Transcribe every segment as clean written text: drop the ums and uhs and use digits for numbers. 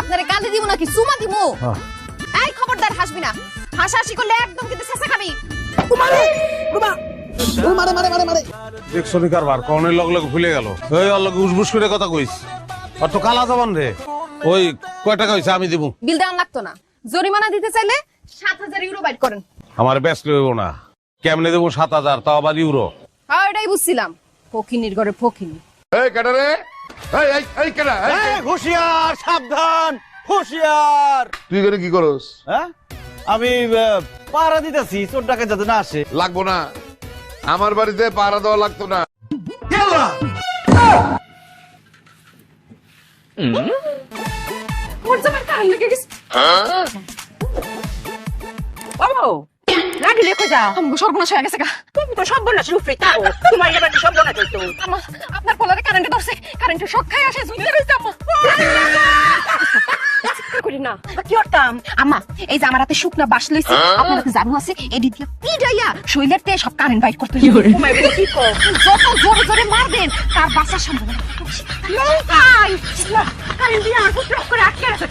আপনারে গালি দিব নাকি চুমা দিব? এই খবরদার হাসবি না, হাসাহাসি করলে একদম কিন্তু শেষা খাবি। দেখছো নি কারবার কনের লগ লগ ভুলে গেল। এই অল্লগ উসবুস করে কথা কইস। আর তো কালা জবান রে। ওই কয় টাকা হইছে আমি দিব। বিল দেওয়ান লাগতো না, জরিমানা দিতে চাইলে ৭,০০০ ইউরো বাইট করেন। আমার ব্যস্ত হইব না। কেমনে দেবো ৭,০০০, তাও আবার ইউরো? হ্যাঁ এটাই বুঝছিলাম, ফকিনির ঘরে ফকিনি। এই কেডা রে? এই কেডা? হুঁশিয়ার, সাবধান, হুঁশিয়ার। তুই এখানে কি করস? হ্যাঁ, আমি পাহারা দিতেছি চোর ডাকাত যাতে না আসে। লাগবো না, আমার বাড়িতে পাহারা দেওয়া লাগতো না। মোর জামার কান লেগে গেছে। বাবু লাগিলে কই যা? আমগো সর্বনাশ হয়ে গেছে গা। তুমি তো সর্বনাশ রূপে থাকো, তোমার এবার সর্বনাশ হইতো। আম্মা, আপনার পোলারে কারেন্টে ধরছে, কারেন্টের শক খাই আসে ঝুলে রইছে আম্মা। করি না কি করতাম? আম্মা, এই যে আমার হাতে শুকনা বাঁশ লইছে, আপনার হাতে জানু আছে, এডি দিয়ে পিডাইয়া শৈলের তে সব কারেন্ট বাইট করতে হবে। তোমার এবার কি কর? যত জোরে জোরে মারবেন তার বাঁচার সম্ভাবনা তত বেশি। লঙ্কাই কারেন্ট দিয়ে আর পুত্র করে আটকে আছে।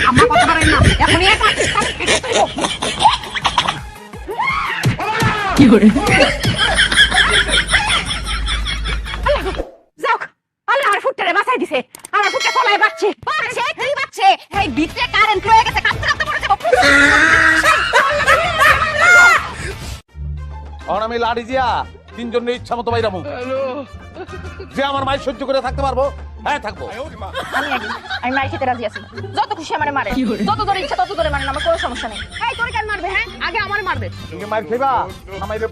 আম্মা কথা পারেন না, এখনই এক কারেন্ট কেটে দেবো। যাও, আল্লাহ আর ফুটটারে বাঁচাই দিছে। আমার ফুটটা ফলায় বাঁচছে। বাচ্চে কি বাচ্চে? এই ভিতরে কারেন্ট লয়ে গেছে, কাঁপতে কাঁপতে পড়ে যাবো। আর আমি লাড়ি দিয়া তিনজনের ইচ্ছা মতো বাইরামু। যে আমার মাই সহ্য করে থাকতে পারবো, হ্যাঁ থাকবো। আমি মার খেতে রাজি আছি, যত খুশি আমারে মারে, যত ধরে ইচ্ছা তত ধরে মারেন, আমার কোনো সমস্যা নেই। এই তোর কেন মারবে? হ্যাঁ আগে আমার মারবে। মার খাইবা আমায়